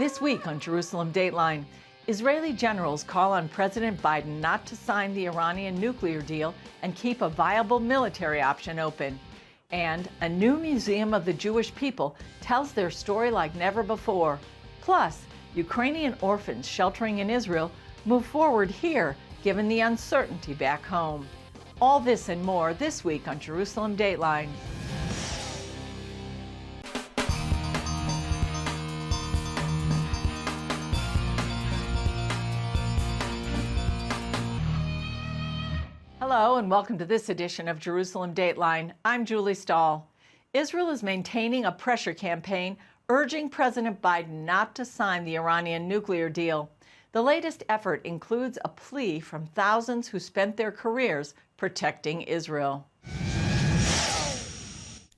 This week on Jerusalem Dateline, Israeli generals call on President Biden not to sign the Iranian nuclear deal and keep a viable military option open. And a new museum of the Jewish people tells their story like never before. Plus, Ukrainian orphans sheltering in Israel move forward here, given the uncertainty back home. All this and more this week on Jerusalem Dateline. Hello and welcome to this edition of Jerusalem Dateline. I'm Julie Stahl. Israel is maintaining a pressure campaign urging President Biden not to sign the Iranian nuclear deal. The latest effort includes a plea from thousands who spent their careers protecting Israel.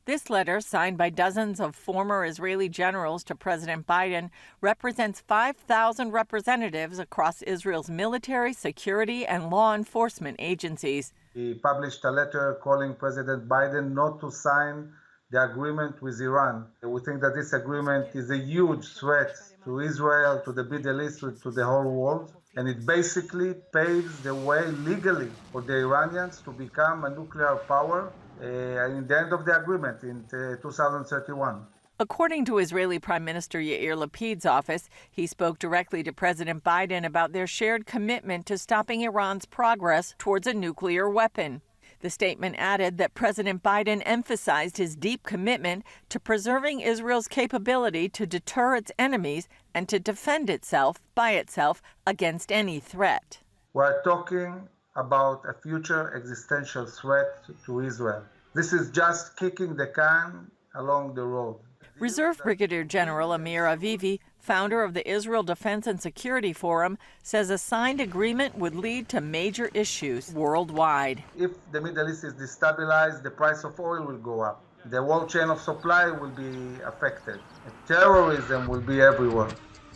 This letter, signed by dozens of former Israeli generals to President Biden, represents 5,000 representatives across Israel's military, security, and law enforcement agencies. He published a letter calling President Biden not to sign the agreement with Iran. We think that this agreement is a huge threat to Israel, to the Middle East, to the whole world. And it basically paves the way legally for the Iranians to become a nuclear power in the end of the agreement in 2031. According to Israeli Prime Minister Yair Lapid's office, he spoke directly to President Biden about their shared commitment to stopping Iran's progress towards a nuclear weapon. The statement added that President Biden emphasized his deep commitment to preserving Israel's capability to deter its enemies and to defend itself by itself against any threat. We're talking about a future existential threat to Israel. This is just kicking the can along the road. Reserve Brigadier General Amir Avivi, founder of the Israel Defense and Security Forum, says a signed agreement would lead to major issues worldwide. If the Middle East is destabilized, the price of oil will go up. The world chain of supply will be affected. Terrorism will be everywhere.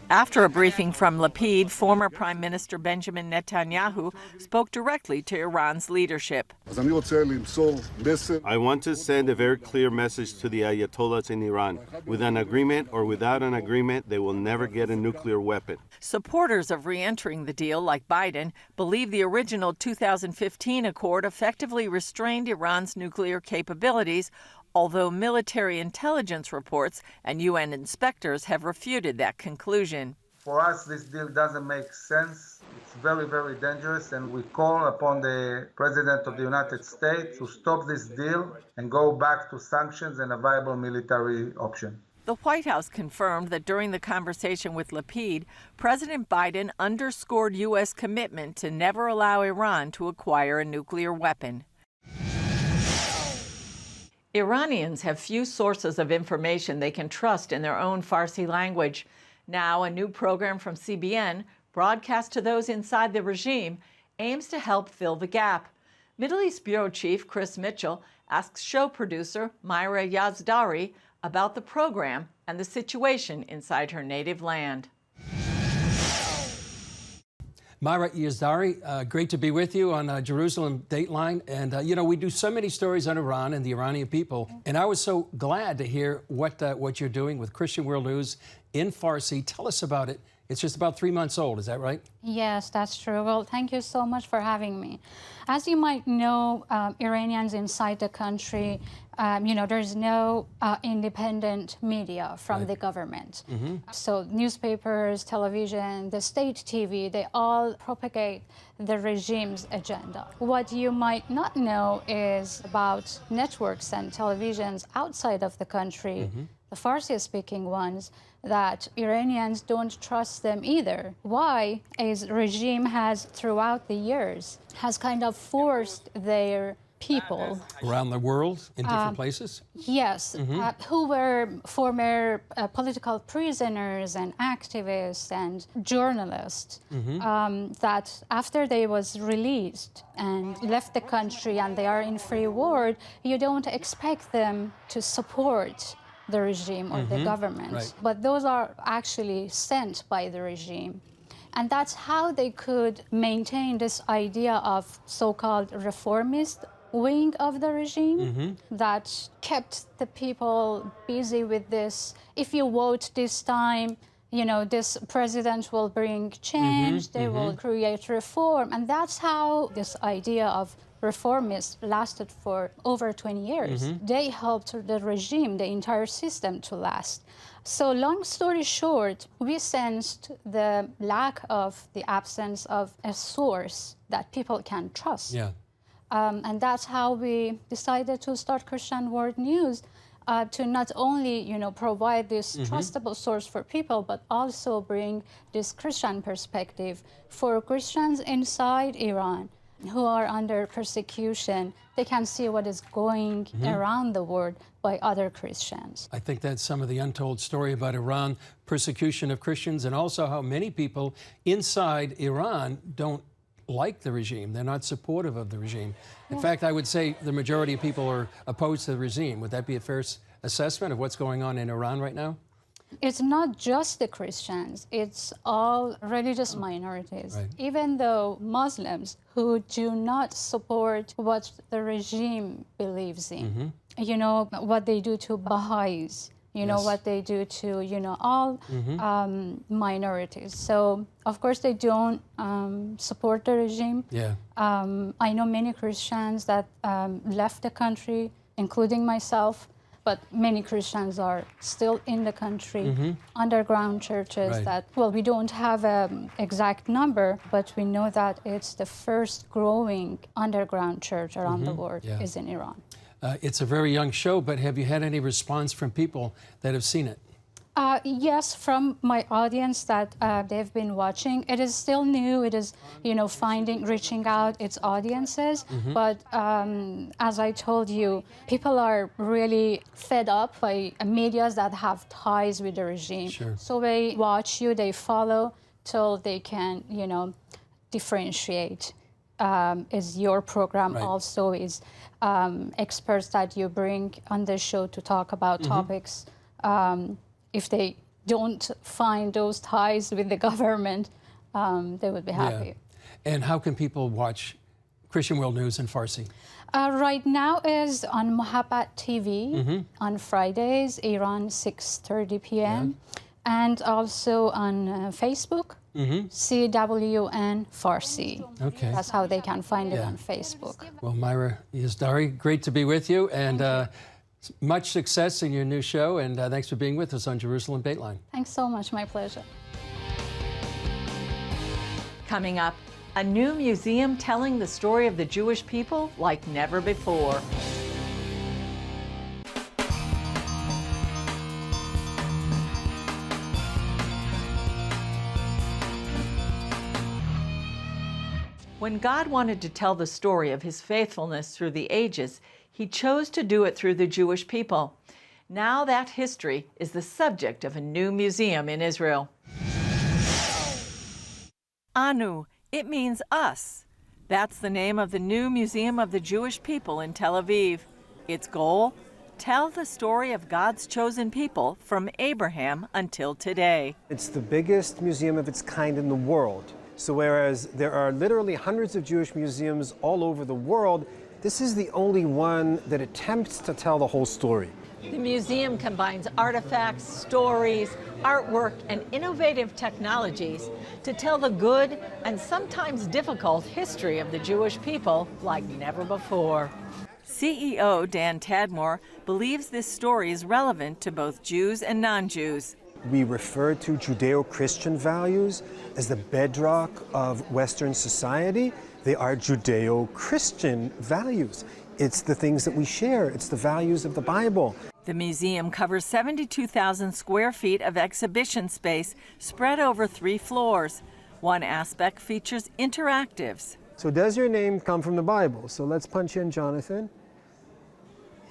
After a briefing from Lapid, former Prime Minister Benjamin Netanyahu spoke directly to Iran's leadership. I want to send a very clear message to the Ayatollahs in Iran. With an agreement or without an agreement, they will never get a nuclear weapon. Supporters of re-entering the deal, like Biden, believe the original 2015 accord effectively restrained Iran's nuclear capabilities, although military intelligence reports and UN inspectors have refuted that conclusion. For us, this deal doesn't make sense. It's very, very dangerous, and we call upon the President of the United States to stop this deal and go back to sanctions and a viable military option. The White House confirmed that during the conversation with Lapid, President Biden underscored U.S. commitment to never allow Iran to acquire a nuclear weapon. Iranians have few sources of information they can trust in their own Farsi language. Now, a new program from CBN, broadcast to those inside the regime, aims to help fill the gap. Middle East Bureau Chief Chris Mitchell asks show producer Myra Yazdari about the program and the situation inside her native land. Myra Yazdari, great to be with you on Jerusalem Dateline. And, we do so many stories on Iran and the Iranian people. And I was so glad to hear what you're doing with Christian World News in Farsi. Tell us about it. It's just about 3 months old, is that right? Yes, that's true. Well, thank you so much for having me. As you might know, Iranians inside the country, there's no independent media from the government. Mm-hmm. So newspapers, television, the state TV, they all propagate the regime's agenda. What you might not know is about networks and televisions outside of the country, the Farsi-speaking ones, that Iranians don't trust them either. Why? Is regime has, throughout the years, has kind of forced their people around the world in different places? Yes, who were former political prisoners and activists and journalists that after they was released and left the country and they are in free world, you don't expect them to support the regime or the government. Right. But those are actually sent by the regime. And that's how they could maintain this idea of so-called reformist wing of the regime that kept the people busy with this. If you vote this time, this president will bring change, they will create reform. And that's how this idea of reformists lasted for over 20 years. They helped the regime, the entire system to last. So long story short, we sensed the absence of a source that people can trust. Yeah. And that's how we decided to start Christian World News, to not only, provide this trustable source for people, but also bring this Christian perspective for Christians inside Iran who are under persecution. They can see what is going around the world by other Christians. I think that's some of the untold story about Iran, persecution of Christians, and also how many people inside Iran don't like the regime. They're not supportive of the regime. In fact, I would say the majority of people are opposed to the regime. Would that be a fair assessment of what's going on in Iran right now? It's not just the Christians, it's all religious minorities. Right. Even though Muslims who do not support what the regime believes in, what they do to Baha'is, what they do to, all minorities. So, of course, they don't support the regime. Yeah. I know many Christians that left the country, including myself, but many Christians are still in the country, underground churches that, we don't have an exact number, but we know that it's the first growing underground church around the world is in Iran. It's a very young show, but have you had any response from people that have seen it? Yes, from my audience that they've been watching. It is still new. It is, reaching out its audiences. But as I told you, people are really fed up by medias that have ties with the regime. Sure. So they watch you, they follow till they can, differentiate. Is your program also is experts that you bring on the show to talk about topics. If they don't find those ties with the government, they would be happy. Yeah. And how can people watch Christian World News in Farsi? Right now is on Mohabbat TV on Fridays, Iran 6:30 p.m. And also on Facebook, CWN Farsi. Okay. That's how they can find it on Facebook. Well, Myra Yazdari, great to be with you, and much success in your new show, and thanks for being with us on Jerusalem Dateline. Thanks so much. My pleasure. Coming up, a new museum telling the story of the Jewish people like never before. When God wanted to tell the story of his faithfulness through the ages, he chose to do it through the Jewish people. Now that history is the subject of a new museum in Israel. Anu, it means us. That's the name of the new Museum of the Jewish People in Tel Aviv. Its goal? Tell the story of God's chosen people from Abraham until today. It's the biggest museum of its kind in the world. So whereas there are literally hundreds of Jewish museums all over the world, this is the only one that attempts to tell the whole story. The museum combines artifacts, stories, artwork, and innovative technologies to tell the good and sometimes difficult history of the Jewish people like never before. CEO Dan Tadmore believes this story is relevant to both Jews and non-Jews. We refer to Judeo-Christian values as the bedrock of Western society. They are Judeo-Christian values. It's the things that we share. It's the values of the Bible. The museum covers 72,000 square feet of exhibition space spread over 3 floors. One aspect features interactives. So does your name come from the Bible? So let's punch in Jonathan.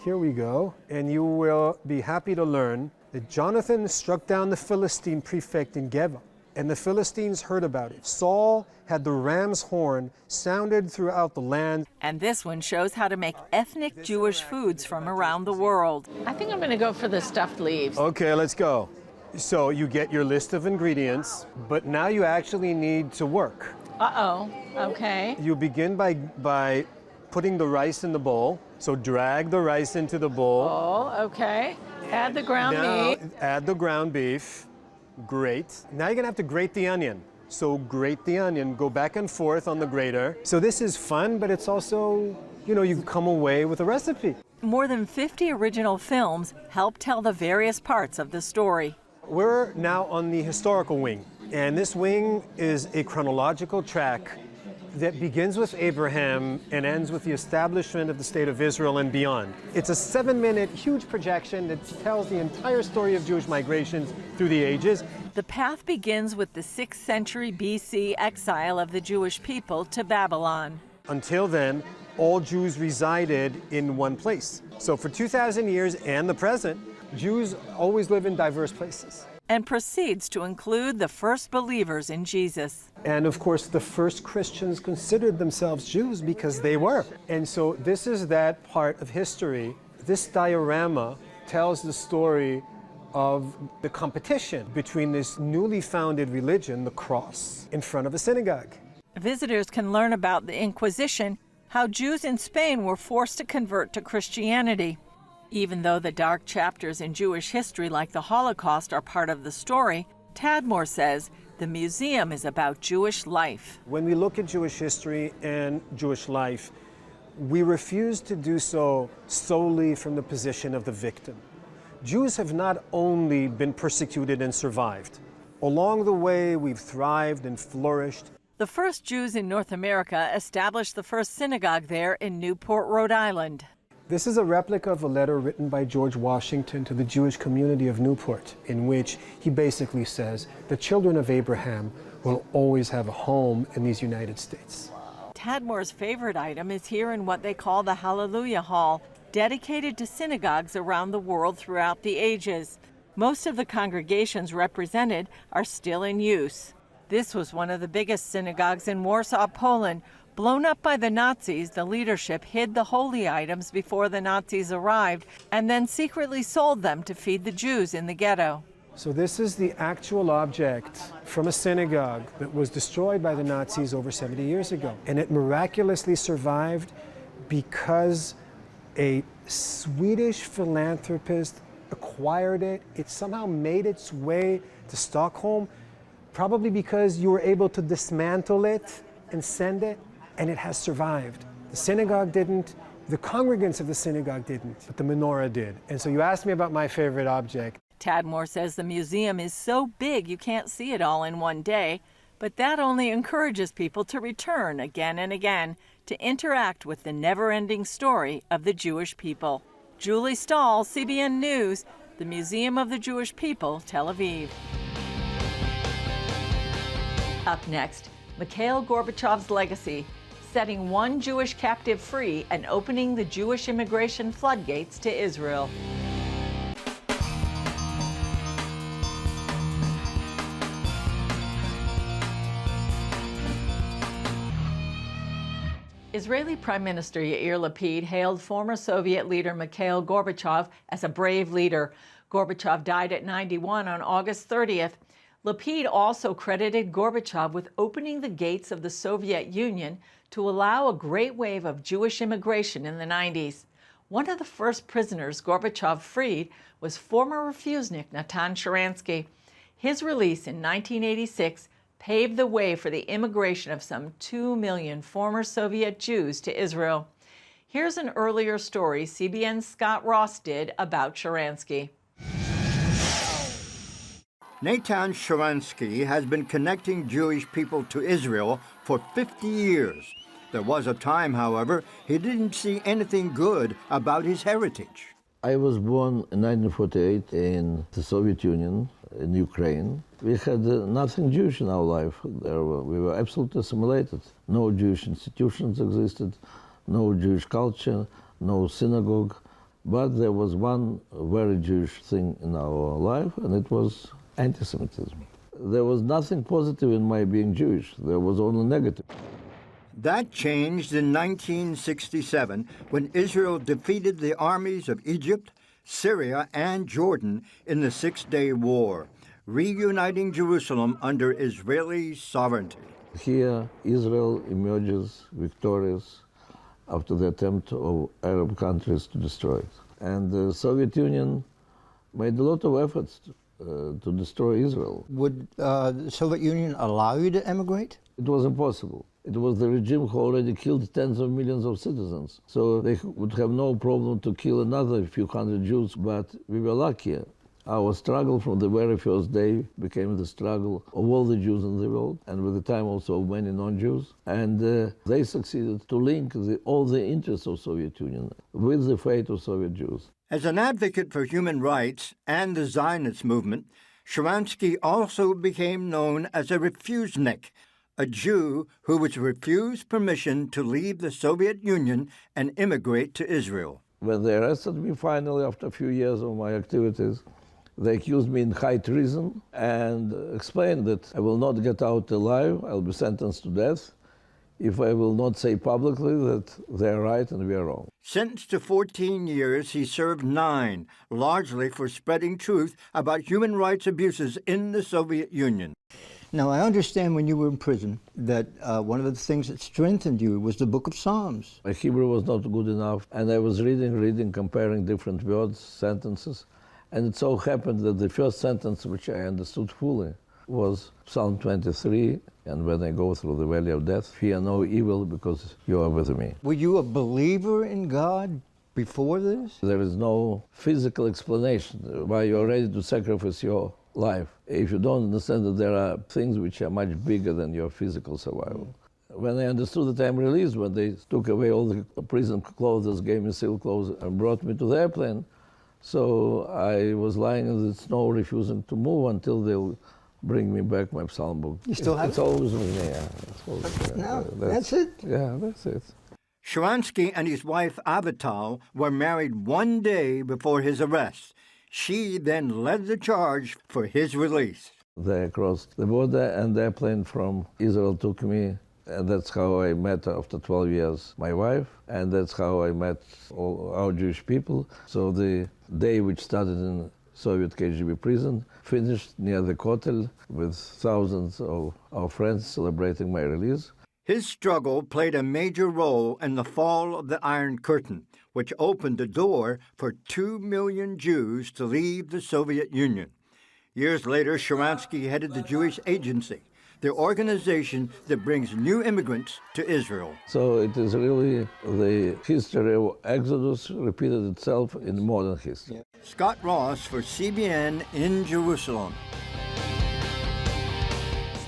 Here we go. And you will be happy to learn that Jonathan struck down the Philistine prefect in Geba, and the Philistines heard about it. Saul had the ram's horn sounded throughout the land. And this one shows how to make ethnic Jewish foods from around the world. I think I'm going to go for the stuffed leaves. Okay, let's go. So you get your list of ingredients, but now you actually need to work. Uh-oh, okay. You begin by putting the rice in the bowl. So drag the rice into the bowl. Oh, okay. Add the ground meat. Add the ground beef. Great. Now you're gonna have to grate the onion. So grate the onion, go back and forth on the grater. So this is fun, but it's also, you come away with a recipe. More than 50 original films help tell the various parts of the story. We're now on the historical wing, and this wing is a chronological track that begins with Abraham and ends with the establishment of the state of Israel and beyond. It's a 7-minute huge projection that tells the entire story of Jewish migrations through the ages. The path begins with the 6th century BC exile of the Jewish people to Babylon. Until then, all Jews resided in one place. So for 2,000 years and the present, Jews always live in diverse places. And proceeds to include the first believers in Jesus. And of course, the first Christians considered themselves Jews because they were. And so this is that part of history. This diorama tells the story of the competition between this newly founded religion, the cross, in front of a synagogue. Visitors can learn about the Inquisition, how Jews in Spain were forced to convert to Christianity. Even though the dark chapters in Jewish history like the Holocaust are part of the story, Tadmor says the museum is about Jewish life. When we look at Jewish history and Jewish life, we refuse to do so solely from the position of the victim. Jews have not only been persecuted and survived. Along the way, we've thrived and flourished. The first Jews in North America established the first synagogue there in Newport, Rhode Island. This is a replica of a letter written by George Washington to the Jewish community of Newport, in which he basically says the children of Abraham will always have a home in these United States. Tadmor's favorite item is here in what they call the Hallelujah Hall, dedicated to synagogues around the world throughout the ages. Most of the congregations represented are still in use. This was one of the biggest synagogues in Warsaw, Poland. Blown up by the Nazis, the leadership hid the holy items before the Nazis arrived and then secretly sold them to feed the Jews in the ghetto. So this is the actual object from a synagogue that was destroyed by the Nazis over 70 years ago. And it miraculously survived because a Swedish philanthropist acquired it. It somehow made its way to Stockholm, probably because you were able to dismantle it and send it. And it has survived. The synagogue didn't, the congregants of the synagogue didn't, but the menorah did. And so you asked me about my favorite object. Tadmor says the museum is so big you can't see it all in one day, but that only encourages people to return again and again to interact with the never-ending story of the Jewish people. Julie Stahl, CBN News, the Museum of the Jewish People, Tel Aviv. Up next, Mikhail Gorbachev's legacy, setting one Jewish captive free and opening the Jewish immigration floodgates to Israel. Israeli Prime Minister Yair Lapid hailed former Soviet leader Mikhail Gorbachev as a brave leader. Gorbachev died at 91 on August 30th. Lapid also credited Gorbachev with opening the gates of the Soviet Union to allow a great wave of Jewish immigration in the 90s. One of the first prisoners Gorbachev freed was former refusenik Natan Sharansky. His release in 1986 paved the way for the immigration of some 2 million former Soviet Jews to Israel. Here's an earlier story CBN's Scott Ross did about Sharansky. Natan Sharansky has been connecting Jewish people to Israel for 50 years. There was a time, however, he didn't see anything good about his heritage. I was born in 1948 in the Soviet Union, in Ukraine. We had nothing Jewish in our life. We were absolutely assimilated. No Jewish institutions existed, no Jewish culture, no synagogue. But there was one very Jewish thing in our life, and it was anti-Semitism. There was nothing positive in my being Jewish. There was only negative. That changed in 1967 when Israel defeated the armies of Egypt, Syria, and Jordan in the Six-Day War, reuniting Jerusalem under Israeli sovereignty. Here, Israel emerges victorious after the attempt of Arab countries to destroy it. And the Soviet Union made a lot of efforts to destroy Israel. Would the Soviet Union allow you to emigrate? It was impossible. It was the regime who already killed tens of millions of citizens. So they would have no problem to kill another few hundred Jews, but we were lucky. Our struggle from the very first day became the struggle of all the Jews in the world, and with the time also of many non-Jews. And they succeeded to link all the interests of Soviet Union with the fate of Soviet Jews. As an advocate for human rights and the Zionist movement, Sharansky also became known as a refusnik, a Jew who was refused permission to leave the Soviet Union and immigrate to Israel. When they arrested me finally after a few years of my activities, they accused me in high treason and explained that I will not get out alive, I'll be sentenced to death if I will not say publicly that they're right and we're wrong. Sentenced to 14 years, he served 9, largely for spreading truth about human rights abuses in the Soviet Union. Now, I understand when you were in prison that one of the things that strengthened you was the Book of Psalms. My Hebrew was not good enough, and I was reading, comparing different words, sentences, and it so happened that the first sentence which I understood fully was Psalm 23, and when I go through the valley of death, fear no evil because you are with me. Were you a believer in God before this? There is no physical explanation why you are ready to sacrifice your life if you don't understand that there are things which are much bigger than your physical survival. When I understood that I'm released, when they took away all the prison clothes, gave me civil clothes, and brought me to the airplane, so I was lying in the snow, refusing to move until they'll bring me back my psalm book. You still have it? It's always with me, yeah. No, that's it? Yeah, that's it. Sharansky and his wife Avital were married one day before his arrest. She then led the charge for his release. They crossed the border and the airplane from Israel took me, and that's how I met, after 12 years, my wife, and that's how I met all our Jewish people. So the day which started in Soviet KGB prison finished near the Kotel with thousands of our friends celebrating my release. His struggle played a major role in the fall of the Iron Curtain, which opened the door for 2 million Jews to leave the Soviet Union. Years later, Sharansky headed the Jewish Agency, the organization that brings new immigrants to Israel. So it is really the history of Exodus repeated itself in modern history. Scott Ross for CBN in Jerusalem.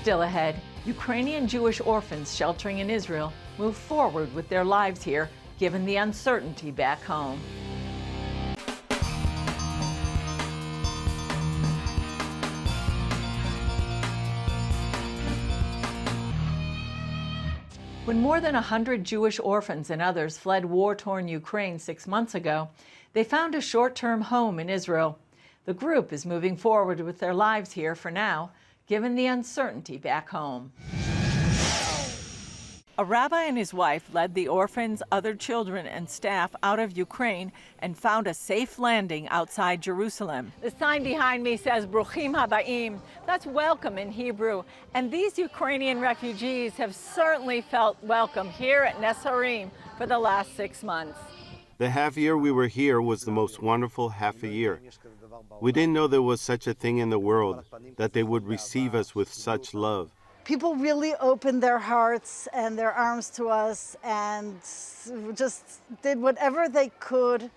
Still ahead, Ukrainian Jewish orphans sheltering in Israel move forward with their lives here, given the uncertainty back home. When more than 100 Jewish orphans and others fled war-torn Ukraine 6 months ago, they found a short-term home in Israel. The group is moving forward with their lives here for now, given the uncertainty back home. A rabbi and his wife led the orphans, other children, and staff out of Ukraine and found a safe landing outside Jerusalem. The sign behind me says Bruchim Habaim. That's welcome in Hebrew. And these Ukrainian refugees have certainly felt welcome here at Nes Harim for the last 6 months. The half year we were here was the most wonderful half a year. We didn't know there was such a thing in the world, that they would receive us with such love. People really opened their hearts and their arms to us and just did whatever they could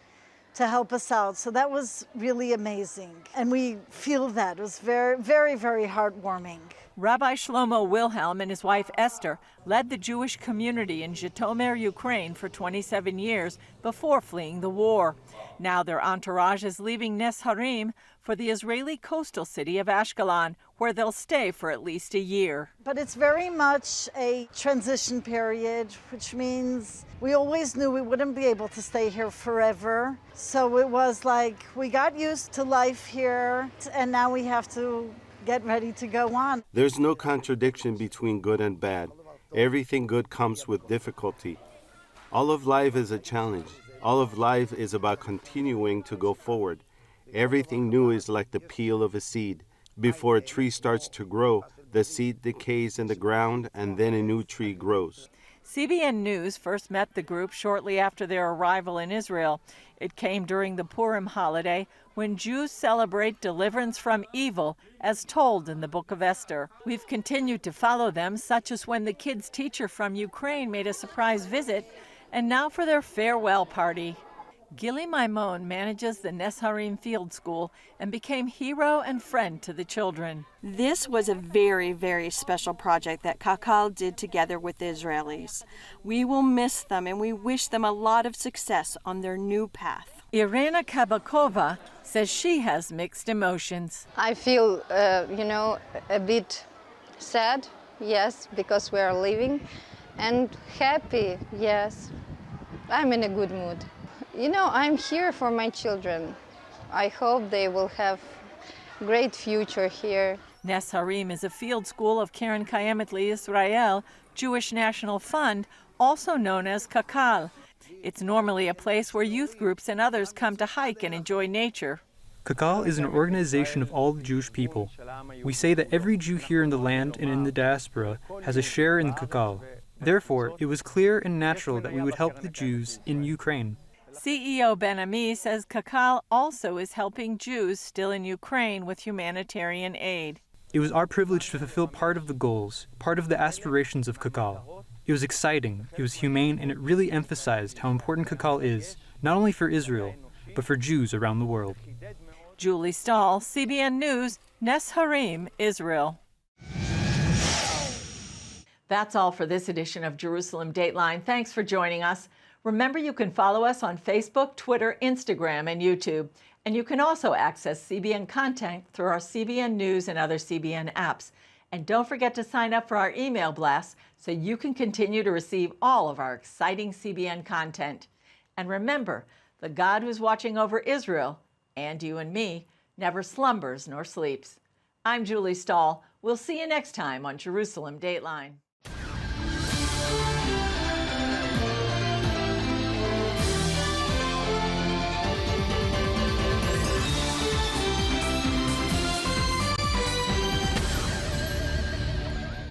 to help us out. So that was really amazing. And we feel that. It was very, very, very heartwarming. Rabbi Shlomo Wilhelm and his wife Esther led the Jewish community in Zhytomyr, Ukraine for 27 years before fleeing the war. Now their entourage is leaving Nes Harim for the Israeli coastal city of Ashkelon, where they'll stay for at least a year. But it's very much a transition period, which means we always knew we wouldn't be able to stay here forever. So it was like we got used to life here, and now we have to get ready to go on. There's no contradiction between good and bad. Everything good comes with difficulty. All of life is a challenge. All of life is about continuing to go forward. Everything new is like the peel of a seed. Before a tree starts to grow, the seed decays in the ground and then a new tree grows. CBN News first met the group shortly after their arrival in Israel. It came during the Purim holiday, when Jews celebrate deliverance from evil, as told in the Book of Esther. We've continued to follow them, such as when the kids' teacher from Ukraine made a surprise visit, and now for their farewell party. Gili Maimon manages the Nesharim Field School and became hero and friend to the children. This was a very, very special project that Kakal did together with the Israelis. We will miss them and we wish them a lot of success on their new path. Irena Kabakova says she has mixed emotions. I feel, a bit sad, yes, because we are leaving, and happy, yes. I'm in a good mood. I'm here for my children. I hope they will have great future here. Nesharim is a field school of Keren Kayemet Israel, Jewish National Fund, also known as Kakal. It's normally a place where youth groups and others come to hike and enjoy nature. Kakal is an organization of all the Jewish people. We say that every Jew here in the land and in the diaspora has a share in Kakal. Therefore, it was clear and natural that we would help the Jews in Ukraine. CEO Ben Ami says Kakal also is helping Jews still in Ukraine with humanitarian aid. It was our privilege to fulfill part of the goals, part of the aspirations of Kakal. It was exciting, it was humane, and it really emphasized how important Kakal is, not only for Israel, but for Jews around the world. Julie Stahl, CBN News, Nesharim, Israel. That's all for this edition of Jerusalem Dateline. Thanks for joining us. Remember, you can follow us on Facebook, Twitter, Instagram, and YouTube. And you can also access CBN content through our CBN News and other CBN apps. And don't forget to sign up for our email blasts so you can continue to receive all of our exciting CBN content. And remember, the God who's watching over Israel, and you and me, never slumbers nor sleeps. I'm Julie Stahl. We'll see you next time on Jerusalem Dateline.